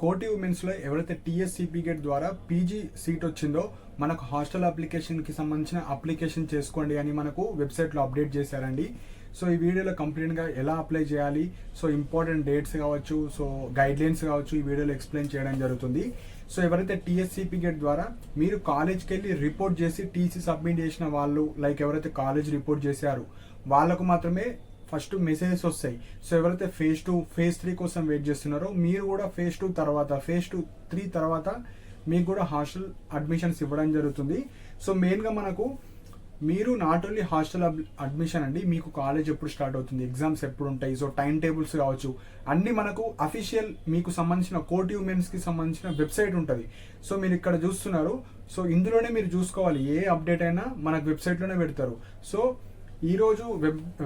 కోటి ఉమెన్స్లో ఎవరైతే టీఎస్సీపీ గేట్ ద్వారా పీజీ సీట్ వచ్చిందో మనకు హాస్టల్ అప్లికేషన్కి సంబంధించిన అప్లికేషన్ చేసుకోండి అని మనకు వెబ్సైట్లో అప్డేట్ చేశారండి. సో ఈ వీడియోలో కంప్లీట్గా ఎలా అప్లై చేయాలి, సో ఇంపార్టెంట్ డేట్స్ కావచ్చు, సో గైడ్లైన్స్ కావచ్చు, ఈ వీడియోలో ఎక్స్ప్లెయిన్ చేయడం జరుగుతుంది. సో ఎవరైతే టీఎస్సీపీ గేట్ ద్వారా మీరు కాలేజ్కి వెళ్ళి రిపోర్ట్ చేసి టీసీ సబ్మిట్ చేసిన వాళ్ళు, లైక్ ఎవరైతే కాలేజ్ రిపోర్ట్ చేశారు వాళ్ళకు మాత్రమే ఫస్ట్ మెసేజెస్ వస్తాయి. సో ఎవరైతే ఫేజ్ 2 ఫేజ్ 3 కోసం వెయిట్ చేస్తున్నారో మీరు కూడా ఫేజ్ 2 తర్వాత ఫేజ్ 3 తర్వాత మీకు కూడా హాస్టల్ అడ్మిషన్స్ ఇవ్వడం జరుగుతుంది. సో మెయిన్గా మనకు మీరు నాట్ ఓన్లీ హాస్టల్ అడ్మిషన్ అండి, మీకు కాలేజ్ ఎప్పుడు స్టార్ట్ అవుతుంది, ఎగ్జామ్స్ ఎప్పుడు ఉంటాయి, సో టైం టేబుల్స్ కావచ్చు, అన్నీ మనకు అఫీషియల్ మీకు సంబంధించిన కోటి ఉమెన్స్కి సంబంధించిన వెబ్సైట్ ఉంటుంది. సో మీరు ఇక్కడ చూస్తున్నారు, సో ఇందులోనే మీరు చూసుకోవాలి, ఏ అప్డేట్ అయినా మనకు వెబ్సైట్లోనే పెడతారు. సో ఈరోజు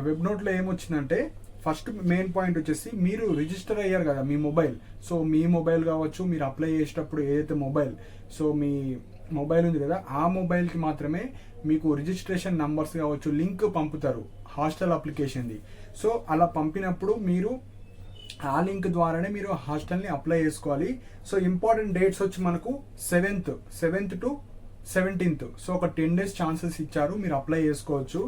వెబ్ నోట్లో ఏమొచ్చిందంటే ఫస్ట్ మెయిన్ పాయింట్ వచ్చేసి మీరు రిజిస్టర్ అయ్యారు కదా మీ మొబైల్, సో మీ మొబైల్ కావచ్చు, మీరు అప్లై చేసేటప్పుడు ఏదైతే మొబైల్, సో మీ మొబైల్ ఉంది కదా ఆ మొబైల్కి మాత్రమే మీకు రిజిస్ట్రేషన్ నంబర్స్ కావచ్చు లింక్ పంపుతారు హాస్టల్ అప్లికేషన్ది. సో అలా పంపినప్పుడు మీరు ఆ లింక్ ద్వారానే మీరు హాస్టల్ని అప్లై చేసుకోవాలి. సో ఇంపార్టెంట్ డేట్స్ వచ్చి మనకు 7th to 17th, సో ఒక 10 days ఛాన్సెస్ ఇచ్చారు, మీరు అప్లై చేసుకోవచ్చు.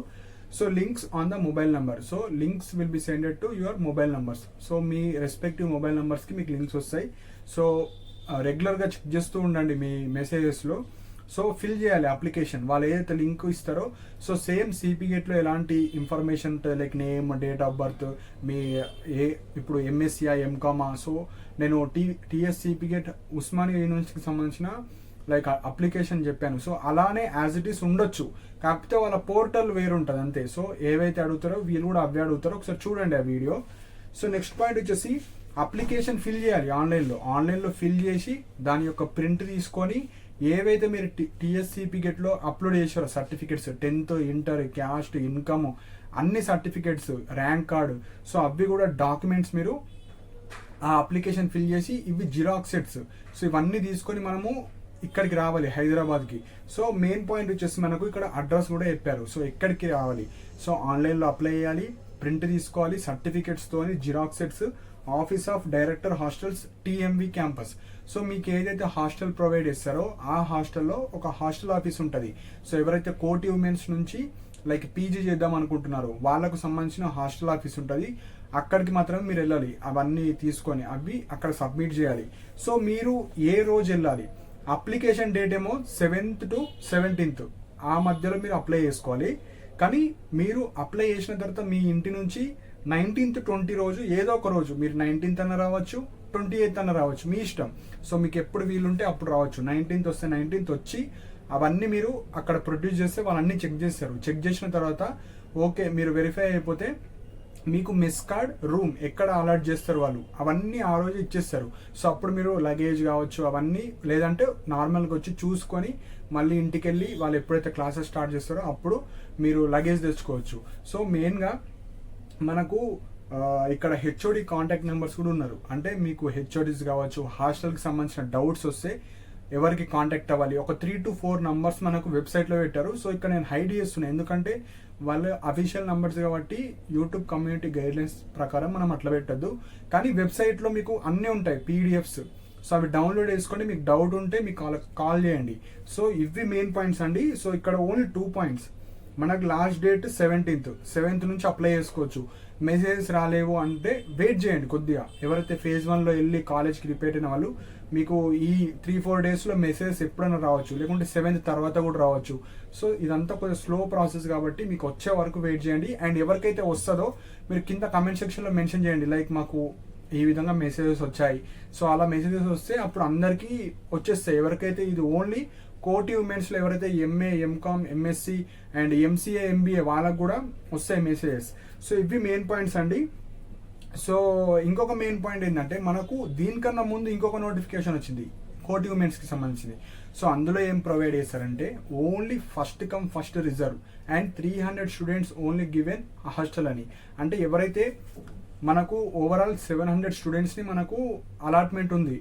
So links on the mobile number, so links will be సెండెడ్ to your mobile numbers. So me respective mobile నెంబర్స్కి మీకు లింక్స్ వస్తాయి. సో రెగ్యులర్గా చెక్ చేస్తూ ఉండండి మీ మెసేజెస్లో. సో ఫిల్ చేయాలి అప్లికేషన్, వాళ్ళు ఏదైతే లింక్ ఇస్తారో. సో సేమ్ సిపి గేట్లో ఎలాంటి ఇన్ఫర్మేషన్ ఉంటుంది, like name, date of birth, మీ ఇప్పుడు ఎంఎస్సీఆ, ఎంకామా. సో నేను టీఎస్సీపీ గేట్ ఉస్మానియా యూనివర్సిటీకి సంబంధించిన లైక్ అప్లికేషన్ చెప్పాను. సో అలానే యాజ్ ఇట్ ఈస్ ఉండొచ్చు, కాకపోతే వాళ్ళ పోర్టల్ వేరు ఉంటుంది అంతే. సో ఏవైతే అడుగుతారో వీళ్ళు కూడా అవే అడుగుతారో, ఒకసారి చూడండి ఆ వీడియో. సో నెక్స్ట్ పాయింట్ వచ్చేసి అప్లికేషన్ ఫిల్ చేయాలి ఆన్లైన్లో ఫిల్ చేసి దాని యొక్క ప్రింట్ తీసుకొని ఏవైతే మీరు టీఎస్సీపీ గేట్లో అప్లోడ్ చేశారో certificates, 10th, inter, caste, income, అన్ని సర్టిఫికెట్స్, ర్యాంక్ కార్డు, సో అవి కూడా డాక్యుమెంట్స్ మీరు ఆ అప్లికేషన్ ఫిల్ చేసి ఇవి జిరాక్స్ సెట్స్, సో ఇవన్నీ తీసుకొని మనము ఇక్కడికి రావాలి హైదరాబాద్కి. సో మెయిన్ పాయింట్ వచ్చేసి మనకు ఇక్కడ అడ్రస్ కూడా చెప్పారు. సో ఎక్కడికి రావాలి, సో ఆన్లైన్లో అప్లై చేయాలి, ప్రింట్ తీసుకోవాలి, సర్టిఫికెట్స్తో xerox sets, office of director hostels TMV campus. So మీకు ఏదైతే హాస్టల్ ప్రొవైడ్ చేస్తారో ఆ హాస్టల్లో ఒక హాస్టల్ ఆఫీస్ ఉంటుంది. సో ఎవరైతే కోటి ఉమెన్స్ నుంచి లైక్ పీజీ చేద్దాం అనుకుంటున్నారో వాళ్ళకు సంబంధించిన హాస్టల్ ఆఫీస్ ఉంటుంది, అక్కడికి మాత్రమే మీరు వెళ్ళాలి. అవన్నీ తీసుకొని అవి అక్కడ సబ్మిట్ చేయాలి. సో మీరు ఏ రోజు వెళ్ళాలి, అప్లికేషన్ డేట్ ఏమో 7th to 17th ఆ మధ్యలో మీరు అప్లై చేసుకోవాలి. కానీ మీరు అప్లై చేసిన తర్వాత మీ ఇంటి నుంచి 19th, 20 రోజు ఏదో ఒక రోజు, మీరు 19th అన్న రావచ్చు, 28th అన్న రావచ్చు, మీ ఇష్టం. సో మీకు ఎప్పుడు వీలుంటే అప్పుడు రావచ్చు. 19th వస్తే 19th వచ్చి అవన్నీ మీరు అక్కడ ప్రొడ్యూస్ చేస్తే వాళ్ళన్నీ చెక్ చేస్తారు. చెక్ చేసిన తర్వాత ఓకే మీరు వెరిఫై అయిపోతే మీకు మెస్ కార్డ్, రూమ్ ఎక్కడ అలాట్ చేస్తారు వాళ్ళు, అవన్నీ ఆ రోజు ఇచ్చేస్తారు. సో అప్పుడు మీరు లగేజ్ కావచ్చు అవన్నీ, లేదంటే నార్మల్గా వచ్చి చూసుకొని మళ్ళీ ఇంటికి వెళ్ళి వాళ్ళు ఎప్పుడైతే క్లాసెస్ స్టార్ట్ చేస్తారో అప్పుడు మీరు లగేజ్ తెచ్చుకోవచ్చు. సో మెయిన్గా మనకు ఇక్కడ హెచ్ఓడి కాంటాక్ట్ నెంబర్స్ కూడా ఉన్నారు. అంటే మీకు హెచ్ఓడీస్ కావచ్చు, హాస్టల్కి సంబంధించిన డౌట్స్ వస్తే ఎవరికి కాంటాక్ట్ అవ్వాలి, ఒక 3 to 4 నంబర్స్ మనకు వెబ్సైట్లో పెట్టారు. సో ఇక్కడ నేను హైడ్ చేస్తున్నాను, ఎందుకంటే వాళ్ళ అఫీషియల్ నంబర్స్ కాబట్టి యూట్యూబ్ కమ్యూనిటీ గైడ్లైన్స్ ప్రకారం మనం అట్లా పెట్టద్దు. కానీ వెబ్సైట్లో మీకు అన్నీ ఉంటాయి పీడిఎఫ్స్, సో అవి డౌన్లోడ్ చేసుకొని మీకు డౌట్ ఉంటే మీకు కాల్ చేయండి. సో ఇవి మెయిన్ పాయింట్స్ అండి. సో ఇక్కడ ఓన్లీ 2 పాయింట్స్. మనకు లాస్ట్ డేట్ 7th నుంచి అప్లై చేసుకోవచ్చు. మెసేజెస్ రాలేవు అంటే వెయిట్ చేయండి కొద్దిగా. ఎవరైతే ఫేజ్ 1లో వెళ్ళి కాలేజ్కి రిపీట్ అయిన వాళ్ళు మీకు ఈ 3-4 డేస్లో మెసేజెస్ ఎప్పుడైనా రావచ్చు, లేకుంటే 7th తర్వాత కూడా రావచ్చు. సో ఇదంతా కొంచెం స్లో ప్రాసెస్ కాబట్టి మీకు వచ్చే వరకు వెయిట్ చేయండి. అండ్ ఎవరికైతే వస్తుందో మీరు కింద కమెంట్ సెక్షన్లో మెన్షన్ చేయండి, లైక్ మాకు ఈ విధంగా మెసేజెస్ వచ్చాయి. సో అలా మెసేజెస్ వస్తే అప్పుడు అందరికీ వచ్చేస్తాయి. ఎవరికైతే ఇది ఓన్లీ కోటి ఉమెన్స్లో ఎవరైతే MA, MCom, MSc and MCA, MBA వాళ్ళకు కూడా వస్తాయి మెసేజెస్. సో ఇవి మెయిన్ పాయింట్స్ అండి. సో ఇంకొక మెయిన్ పాయింట్ ఏంటంటే మనకు దీనికన్నా ముందు ఇంకొక నోటిఫికేషన్ వచ్చింది కోటి ఉమెన్స్కి సంబంధించింది. సో అందులో ఏం ప్రొవైడ్ చేస్తారంటే only first come first reserve and 300 students only given hostel అని. అంటే ఎవరైతే మనకు ఓవరాల్ 700 స్టూడెంట్స్ని మనకు అలాట్మెంట్ ఉంది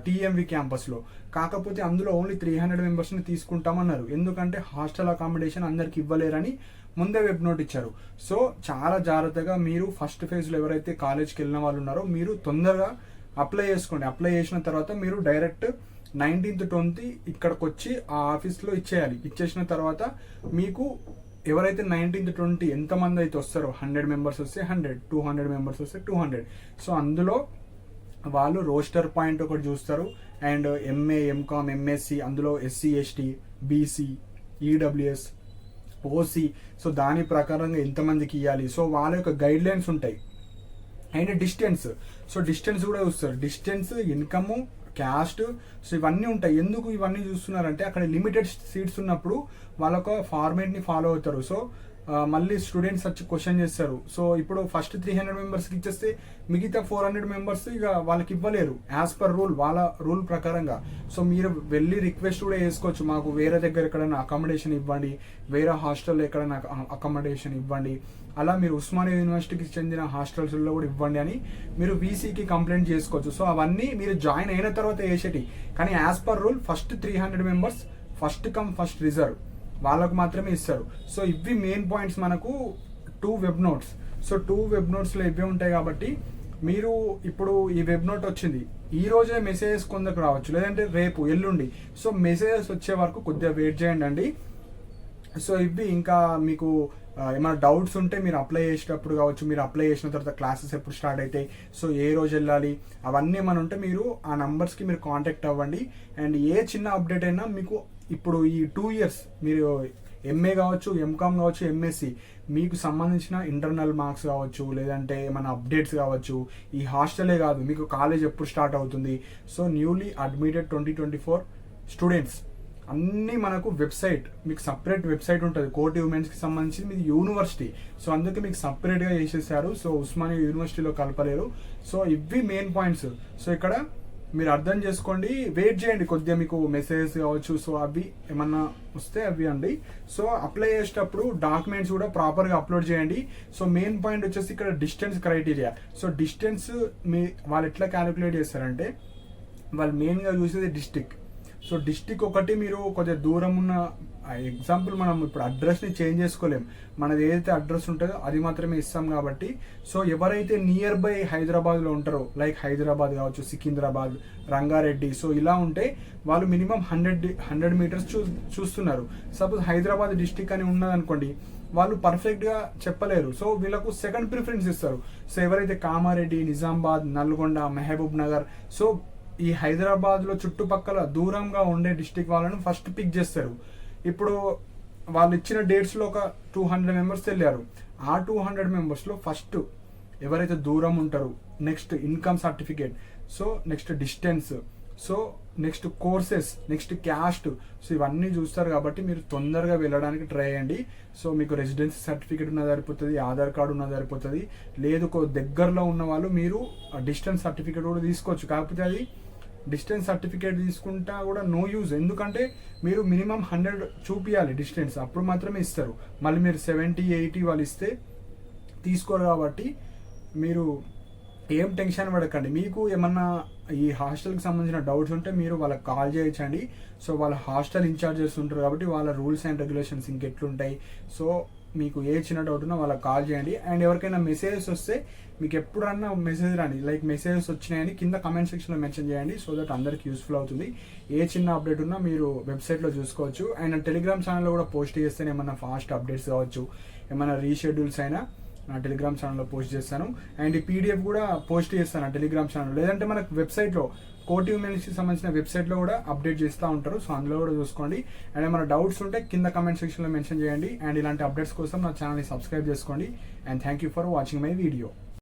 టీఎంవి క్యాంపస్లో, కాకపోతే అందులో ఓన్లీ 300 మెంబర్స్ని తీసుకుంటామన్నారు. ఎందుకంటే హాస్టల్ అకామిడేషన్ అందరికి ఇవ్వలేరని ముందే వెబ్ నోట్ ఇచ్చారు. సో చాలా జాగ్రత్తగా మీరు ఫస్ట్ ఫేజ్లో ఎవరైతే కాలేజ్కి వెళ్ళిన వాళ్ళు ఉన్నారో మీరు తొందరగా అప్లై చేసుకోండి. అప్లై చేసిన తర్వాత మీరు డైరెక్ట్ 19th 20 ఇక్కడికి వచ్చి ఆ ఆఫీస్లో ఇచ్చేయాలి. ఇచ్చేసిన తర్వాత మీకు ఎవరైతే 19th 20 ఎంతమంది అయితే వస్తారో 100 మెంబర్స్ వస్తే 100, 200 మెంబర్స్ వస్తే 200. సో అందులో వాళ్ళు రోస్టర్ పాయింట్ ఒకటి చూస్తారు. అండ్ ఎంఏ, ఎంకామ్, ఎంఎస్సి, అందులో SC, ST, BC, EWS, OC, so దాని ప్రకారంగా ఎంతమందికి ఇవ్వాలి. సో వాళ్ళ యొక్క గైడ్ లైన్స్ ఉంటాయి. అండ్ డిస్టెన్స్, సో డిస్టెన్స్ కూడా చూస్తారు. డిస్టెన్స్, ఇన్కమ్, క్యాస్ట్, సో ఇవన్నీ ఉంటాయి. ఎందుకు ఇవన్నీ చూస్తున్నారంటే అక్కడ లిమిటెడ్ సీట్స్ ఉన్నప్పుడు వాళ్ళొక ఫార్మేట్ని ఫాలో అవుతారు. సో మళ్ళీ స్టూడెంట్స్ వచ్చి క్వశ్చన్ చేస్తారు. సో ఇప్పుడు ఫస్ట్ 300 మెంబర్స్కి ఇచ్చేస్తే మిగతా 400 మెంబర్స్ ఇక వాళ్ళకి ఇవ్వలేరు యాజ్ పర్ రూల్, వాళ్ళ రూల్ ప్రకారంగా. సో మీరు వెళ్ళి రిక్వెస్ట్ కూడా చేసుకోవచ్చు, మాకు వేరే దగ్గర ఎక్కడైనా అకామిడేషన్ ఇవ్వండి, వేరే హాస్టల్లో ఎక్కడైనా అకామిడేషన్ ఇవ్వండి, అలా మీరు ఉస్మానియా యూనివర్సిటీకి చెందిన హాస్టల్స్లో కూడా ఇవ్వండి అని మీరు వీసీకి కంప్లైంట్ చేసుకోవచ్చు. సో అవన్నీ మీరు జాయిన్ అయిన తర్వాత వేసేటి. కానీ as per rule first 300 members first come first reserve వాళ్ళకు మాత్రమే ఇస్తారు. సో ఇవి మెయిన్ పాయింట్స్ మనకు 2 వెబ్ నోట్స్. సో 2 వెబ్ నోట్స్లో ఇవే ఉంటాయి కాబట్టి మీరు ఇప్పుడు ఈ వెబ్ నోట్ వచ్చింది, ఈ రోజే మెసేజెస్ కొందరికి రావచ్చు, లేదంటే రేపు, ఎల్లుండి. సో మెసేజెస్ వచ్చే వరకు కొద్దిగా వెయిట్ చేయండి అండి. సో ఇవి ఇంకా మీకు ఏమైనా డౌట్స్ ఉంటే మీరు అప్లై చేసేటప్పుడు కావచ్చు, మీరు అప్లై చేసిన తర్వాత క్లాసెస్ ఎప్పుడు స్టార్ట్ అవుతాయి, సో ఏ రోజు వెళ్ళాలి, అవన్నీ ఏమైనా ఉంటే మీరు ఆ నంబర్స్కి మీరు కాంటాక్ట్ అవ్వండి. అండ్ ఏ చిన్న అప్డేట్ అయినా మీకు ఇప్పుడు ఈ 2 years మీరు ఎంఏ కావచ్చు, ఎంకామ్ కావచ్చు, ఎంఎస్సి, మీకు సంబంధించిన ఇంటర్నల్ మార్క్స్ కావచ్చు, లేదంటే ఏమైనా అప్డేట్స్ కావచ్చు, ఈ హాస్టలే కాదు మీకు కాలేజ్ ఎప్పుడు స్టార్ట్ అవుతుంది, సో న్యూలీ అడ్మిటెడ్ 2024 స్టూడెంట్స్ అన్నీ మనకు వెబ్సైట్, మీకు సపరేట్ వెబ్సైట్ ఉంటుంది. కోటి ఉమెన్స్కి సంబంధించి మీది యూనివర్సిటీ, సో అందుకే మీకు సపరేట్గా చేసేసారు. సో ఉస్మానియా యూనివర్సిటీలో కలపలేరు. సో ఇవి మెయిన్ పాయింట్స్. సో ఇక్కడ మీరు అర్థం చేసుకోండి, వెయిట్ చేయండి కొద్దిగా, మీకు మెసేజ్ కావచ్చు, సో అవి ఏమన్నా వస్తే అవి అండి. సో అప్లై చేసేటప్పుడు డాక్యుమెంట్స్ కూడా ప్రాపర్గా అప్లోడ్ చేయండి. సో మెయిన్ పాయింట్ వచ్చేసి ఇక్కడ డిస్టెన్స్ క్రైటీరియా. సో డిస్టెన్స్ వాళ్ళు ఎట్లా క్యాలిక్యులేట్ చేస్తారంటే వాళ్ళు మెయిన్గా చూసేది డిస్టిక్. సో డిస్టిక్ ఒకటి మీరు కొద్దిగా దూరం ఉన్న, ఎగ్జాంపుల్ మనం ఇప్పుడు అడ్రస్ని చేంజ్ చేసుకోలేం, మనది ఏదైతే అడ్రస్ ఉంటుందో అది మాత్రమే ఇస్తాం కాబట్టి. సో ఎవరైతే నియర్ బై హైదరాబాద్లో ఉంటారో, లైక్ హైదరాబాద్ కావచ్చు, సికింద్రాబాద్, రంగారెడ్డి, సో ఇలా ఉంటే వాళ్ళు మినిమం 100 మీటర్స్ చూస్తున్నారు. సపోజ్ హైదరాబాద్ డిస్టిక్ అని ఉన్నదనుకోండి, వాళ్ళు పర్ఫెక్ట్గా చెప్పలేరు. సో వీళ్ళకు సెకండ్ ప్రిఫరెన్స్ ఇస్తారు. సో ఎవరైతే కామారెడ్డి, నిజామాబాద్, నల్గొండ, మహబూబ్ నగర్, సో ఈ హైదరాబాద్లో చుట్టుపక్కల దూరంగా ఉండే డిస్టిక్ వాళ్ళను ఫస్ట్ పిక్ చేస్తారు. ఇప్పుడు వాళ్ళు ఇచ్చిన డేట్స్లో ఒక 200 మెంబర్స్ వెళ్ళారు. ఆ 200 మెంబర్స్లో ఫస్ట్ ఎవరైతే దూరం ఉంటారో, next income certificate, so next distance, so next courses, next caste, so ఇవన్నీ చూస్తారు కాబట్టి మీరు తొందరగా వెళ్ళడానికి ట్రై చేయండి. సో మీకు రెసిడెన్సీ సర్టిఫికేట్ ఉన్న సరిపోతుంది, ఆధార్ కార్డు ఉన్న సరిపోతుంది. లేదు దగ్గరలో ఉన్న వాళ్ళు మీరు డిస్టెన్స్ సర్టిఫికేట్ కూడా తీసుకోవచ్చు. కాకపోతే అది డిస్టెన్స్ సర్టిఫికేట్ తీసుకుంటా కూడా నో యూజ్, ఎందుకంటే మీరు మినిమం 100 చూపించాలి డిస్టెన్స్, అప్పుడు మాత్రమే ఇస్తారు. మళ్ళీ మీరు 70, 80 వాళ్ళు ఇస్తే తీసుకోరు. కాబట్టి మీరు ఏం టెన్షన్ పడకండి. మీకు ఏమన్నా ఈ హాస్టల్కి సంబంధించిన డౌట్స్ ఉంటే మీరు వాళ్ళకి కాల్ చేయొచ్చండి. సో వాళ్ళ హాస్టల్ ఇన్ఛార్జెస్ ఉంటారు కాబట్టి వాళ్ళ రూల్స్ అండ్ రెగ్యులేషన్స్ ఇంకెట్లుంటాయి. సో మీకు ఏ చిన్న డౌట్ ఉన్నా వాళ్ళకి కాల్ చేయండి. అండ్ ఎవరికైనా మెసేజెస్ వస్తే మీకు ఎప్పుడన్నా మెసేజ్ రాండి, లైక్ మెసేజెస్ వచ్చినాయని కింద కమెంట్ సెక్షన్లో మెన్షన్ చేయండి. సో దట్ అందరికి యూస్ఫుల్ అవుతుంది. ఏ చిన్న అప్డేట్ ఉన్నా మీరు వెబ్సైట్లో చూసుకోవచ్చు. అండ్ టెలిగ్రామ్ ఛానల్లో కూడా పోస్ట్ చేస్తేనే ఏమన్నా ఫాస్ట్ అప్డేట్స్ కావచ్చు, ఏమైనా రీషెడ్యూల్స్ అయినా నా టెలిగ్రామ్ ఛానల్లో పోస్ట్ చేస్తాను. అండ్ ఈ పీడిఎఫ్ కూడా పోస్ట్ చేస్తాను టెలిగ్రామ్ ఛానల్, లేదంటే మనకు వెబ్సైట్లో కోటి ఉమెన్స్కి సంబంధించిన వెబ్సైట్లో కూడా అప్డేట్ చేస్తూ ఉంటారు. సో అందులో కూడా చూసుకోండి. అండ్ ఏమైనా డౌట్స్ ఉంటే కింద కమెంట్ సెక్షన్లో మెన్షన్ చేయండి. అండ్ ఇలాంటి అప్డేట్స్ కోసం నా ఛానల్ని సబ్స్క్రైబ్ చేసుకోండి. And thank you for watching my video.